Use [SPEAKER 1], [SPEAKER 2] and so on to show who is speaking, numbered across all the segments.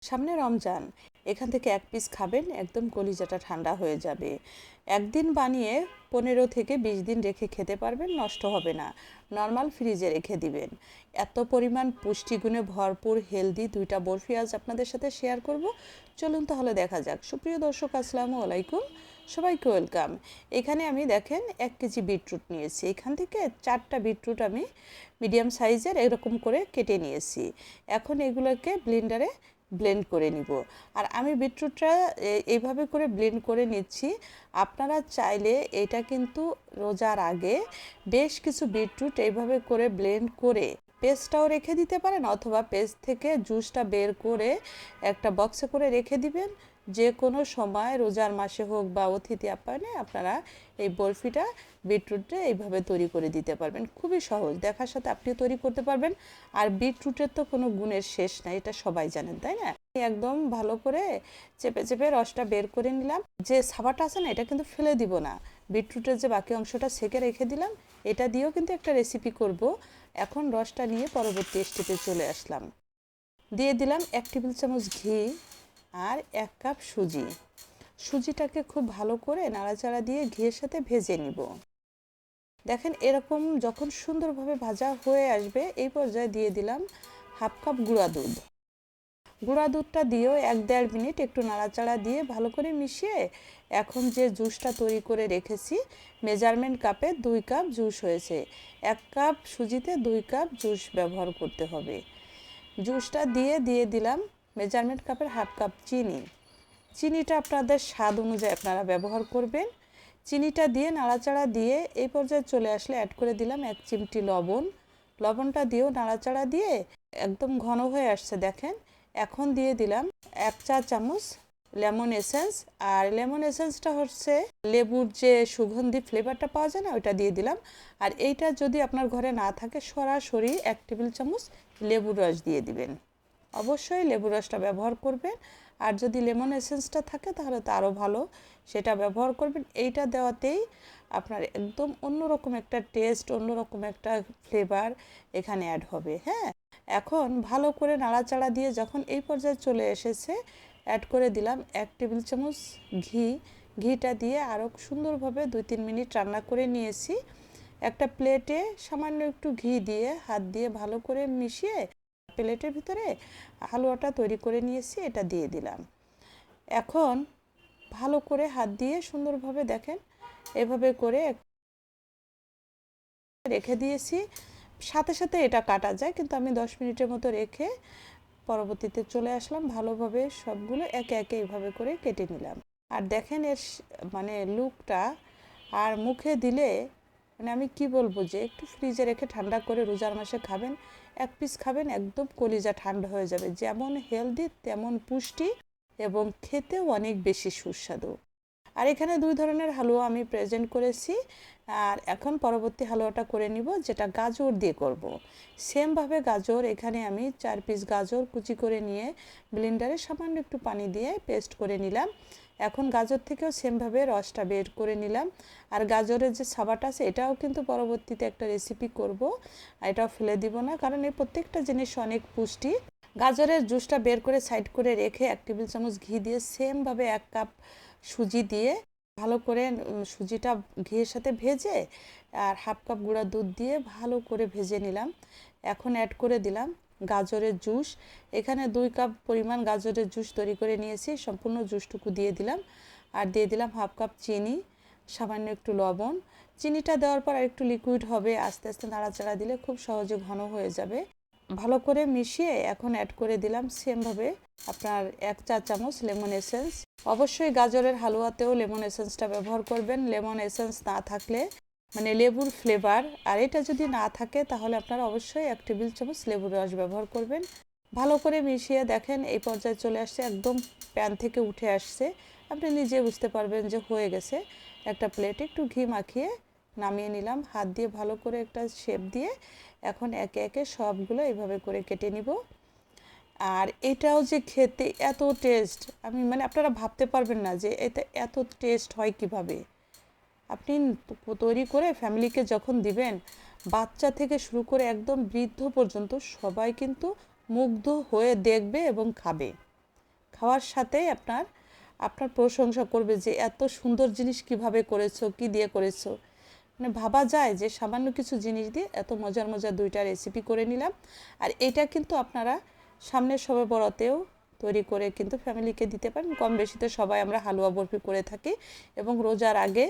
[SPEAKER 1] সামনে রমজান, এখান থেকে এক পিস খাবেন, একদম কলিজাটা ঠান্ডা হয়ে যাবে। একদিন বানিয়ে 15 থেকে 20 দিন রেখে খেতে পারবেন, নষ্ট হবে না। নর্মাল ফ্রিজে রেখে দিবেন। এত পরিমাণ পুষ্টিগুণে ভরপুর হেলদি দুইটা বরফি আজ আপনাদের সাথে শেয়ার করব। চলুন তাহলে দেখা যাক। সুপ্রিয় দর্শক, আসসালামু আলাইকুম, সবাইকে ওয়েলকাম। এখানে আমি দেখেন 1 কেজি বিটরুট নিয়েছি। এখান থেকে 4টা বিটরুট আমি মিডিয়াম সাইজের এরকম করে কেটে নিয়েছি। এখন এগুলোকে ব্লেন্ডারে ব্লেন্ড করে নিব। আর আমি বিটরুটটা এইভাবে করে ব্লেন্ড করে নিচ্ছি। আপনারা চাইলে এটা কিন্তু রোজার আগে বেশ কিছু বিটরুট এইভাবে করে ব্লেন্ড করে পেস্টটাও রেখে দিতে পারেন, অথবা পেস্ট থেকে জুসটা বের করে একটা বক্সে করে রেখে দিবেন। যে কোনো সময় রোজার মাসে হোক বা অতিথি আপ্যায়নে আপনারা এই বরফিটা বিটরুটে এইভাবে তৈরি করে দিতে পারবেন। খুবই সহজ, দেখার সাথে আপনি তৈরি করতে পারবেন। আর বিটরুটের তো কোনো গুণের শেষ নাই, এটা সবাই জানেন, তাই না? একদম ভালো করে চেপে চেপে রসটা বের করে নিলাম। যে সাবাটা আছে না, এটা কিন্তু ফেলে দিব না। বিটরুটের যে বাকি অংশটা সেকে রেখে দিলাম, এটা দিয়েও কিন্তু একটা রেসিপি করব। এখন রসটা নিয়ে পরবর্তী স্টেপে চলে আসলাম। দিয়ে দিলাম 1 টেবিল চামচ ঘি আর 1 কাপ সুজি। সুজিটাকে খুব ভালো করে নাড়াচাড়া দিয়ে ঘিয়ের সাথে ভেজে নিব। দেখেন এরকম যখন সুন্দরভাবে ভাজা হয়ে আসবে, এই পর্যায়ে দিয়ে দিলাম 1/2 কাপ গুঁড়া দুধ। গুঁড়া দুধটা দিয়েও 1-1.5 মিনিট একটু নাড়াচাড়া দিয়ে ভালো করে মিশিয়ে এখন যে জুসটা তৈরি করে রেখেছি, মেজারমেন্ট কাপে 2 কাপ জুস হয়েছে। 1 কাপ সুজিতে 2 কাপ জুস ব্যবহার করতে হবে। জুসটা দিয়ে দিলাম মেজারমেন্ট কাপের 1/2 কাপ চিনি। চিনিটা আপনাদের স্বাদ অনুযায়ী আপনারা ব্যবহার করবেন। চিনিটা দিয়ে নাড়াচাড়া দিয়ে এই পর্যায়ে চলে আসলে অ্যাড করে দিলাম 1 চিমটি লবণ। লবণটা দিয়েও নাড়াচাড়া দিয়ে একদম ঘন হয়ে আসছে দেখেন। এখন দিয়ে দিলাম 1 চা চামচ লেমন এসেন্স। আর লেমন এসেন্সটা হচ্ছে লেবুর যে সুগন্ধি ফ্লেভারটা পাওয়া যায় না, ওইটা দিয়ে দিলাম। আর এইটা যদি আপনার ঘরে না থাকে, সরাসরি 1 টেবিল চামচ লেবুর রস দিয়ে দিবেন। অবশ্যই লেবুর রসটা ব্যবহার করবেন। আর যদি লেমন এসেন্সটা থাকে তাহলে তো আরও ভালো, সেটা ব্যবহার করবেন। এইটা দেওয়াতেই আপনার একদম অন্যরকম একটা টেস্ট, অন্যরকম একটা ফ্লেভার এখানে অ্যাড হবে। হ্যাঁ, এখন ভালো করে নাড়াচাড়া দিয়ে যখন এই পর্যায়ে চলে এসেছে, অ্যাড করে দিলাম 1 টেবিল চামচ ঘি। ঘিটা দিয়ে আরও সুন্দরভাবে 2-3 মিনিট রান্না করে নিয়েছি। একটা প্লেটে সামান্য একটু ঘি দিয়ে হাত দিয়ে ভালো করে মিশিয়ে প্লেটের ভিতরে হালুয়াটা তৈরি করে নিয়েছি, এটা দিয়ে দিলাম। এখন ভালো করে হাত দিয়ে সুন্দরভাবে দেখেন এভাবে করে রেখে দিয়েছি। সাথে সাথে এটা কাটা যায়, কিন্তু আমি 10 মিনিটের মতো রেখে পরবর্তীতে চলে আসলাম। ভালোভাবে সবগুলো একে একে এইভাবে করে কেটে নিলাম। আর দেখেন এর মানে লুকটা, আর মুখে দিলে মানে আমি কি বলবো, যে একটু ফ্রিজে রেখে ঠান্ডা করে রোজার মাসে খাবেন, 1 পিস খাবেন, একদম কলিজা ঠান্ডা হয়ে যাবে। যেমন হেলদি তেমন পুষ্টি এবং খেতেও অনেক বেশি সুস্বাদু। আর এখানে 2 ধরনের হালুয়া আমি প্রেজেন্ট করেছি। আর এখন পরবর্তী হালুয়াটা করে নিব, যেটা গাজর দিয়ে করব। সেমভাবে গাজর এখানে আমি 4 পিস গাজর কুচি করে নিয়ে ব্লেন্ডারে সামান্য একটু পানি দিয়ে পেস্ট করে নিলাম। এখন গাজর থেকেও সেমভাবে রসটা বের করে নিলাম। আর গাজরের যে সাবাটা আছে, এটাও কিন্তু পরবর্তীতে একটা রেসিপি করব, এটাও ফেলে দিব না, কারণ এই প্রত্যেকটা জিনিস অনেক পুষ্টি। গাজরের জুসটা বের করে সাইড করে রেখে 1 টেবিল চামচ ঘি দিয়ে সেমভাবে 1 কাপ সুজি দিয়ে ভালো করে সুজিটা ঘিয়ের সাথে ভেজে আর 1/2 কাপ গুঁড়া দুধ দিয়ে ভালো করে ভেজে নিলাম। এখন অ্যাড করে দিলাম গাজরের জুস। এখানে 2 কাপ পরিমাণ গাজরের জুস তৈরি করে নিয়েছি, সম্পূর্ণ জুসটুকু দিয়ে দিলাম। আর দিয়ে দিলাম 1/2 কাপ চিনি, সামান্য একটু লবণ। চিনিটা দেওয়ার পর আর একটু লিকুইড হবে, আস্তে আস্তে নাড়াচাড়া দিলে খুব সহজে ঘন হয়ে যাবে। ভালো করে মিশিয়ে এখন অ্যাড করে দিলাম সেমভাবে আপনার 1 চা চামচ লেমন এসেন্স। অবশ্যই গাজরের হালুয়াতেও লেমন এসেন্সটা ব্যবহার করবেন। লেমন এসেন্স না থাকলে মানে লেবুর ফ্লেভার, আর এটা যদি না থাকে তাহলে আপনারা অবশ্যই 1 টেবিল চামচ লেবুর রস ব্যবহার করবেন। ভালো করে মিশিয়ে দেখেন এই পর্যায়ে চলে আসছে, একদম প্যান থেকে উঠে আসছে। আপনি নিজে বুঝতে পারবেন যে হয়ে গেছে। একটা প্লেটে একটু ঘি মাখিয়ে নামিয়ে নিলাম। হাত দিয়ে ভালো করে একটা শেপ দিয়ে এখন একে একে সবগুলো এইভাবে করে কেটে নিব। আর এটাও যে খেতে এত টেস্ট, আমি মানে আপনারা ভাবতে পারবেন না যে এতে এত টেস্ট হয় কিভাবে। আপনি তৈরি করে ফ্যামিলিকে যখন দিবেন, বাচ্চা থেকে শুরু করে একদম বৃদ্ধ পর্যন্ত সবাই কিন্তু মুগ্ধ হয়ে দেখবে এবং খাবে। খাওয়ার সাথে আপনার প্রশংসা করবে যে এত সুন্দর জিনিস কিভাবে করেছো, কি দিয়ে করেছো। মানে ভাবা যায় যে সামান্য কিছু জিনিস দিয়ে এত মজার মজার 2টা রেসিপি করে নিলাম। আর এটা কিন্তু আপনারা সামনের শবে বরাতেও তৈরি করে কিন্তু ফ্যামিলিকে দিতে পারেন। কম বেশিতে সবাই আমরা হালুয়া বরফি করে থাকি এবং রোজার আগে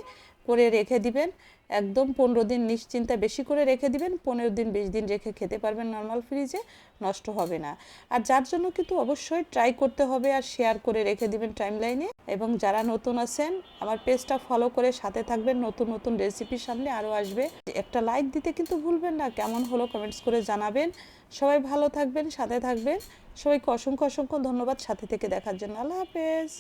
[SPEAKER 1] করে রেখে দিবেন। একদম 15 দিন নিশ্চিন্তে বেশি করে রেখে দিবেন, 15 দিন 20 দিন রেখে খেতে পারবেন নর্মাল ফ্রিজে, নষ্ট হবে না। আর যার জন্য কিন্তু অবশ্যই ট্রাই করতে হবে আর শেয়ার করে রেখে দিবেন টাইমলাইনে। এবং যারা নতুন আছেন আমার পেজটা ফলো করে সাথে থাকবেন, নতুন নতুন রেসিপির সামনে আরও আসবে। একটা লাইক দিতে কিন্তু ভুলবেন না, কেমন হলো কমেন্টস করে জানাবেন। সবাই ভালো থাকবেন, সাথে থাকবেন। সবাইকে অসংখ্য অসংখ্য ধন্যবাদ সাথে থেকে দেখার জন্য। আল্লাহ হাফেজ।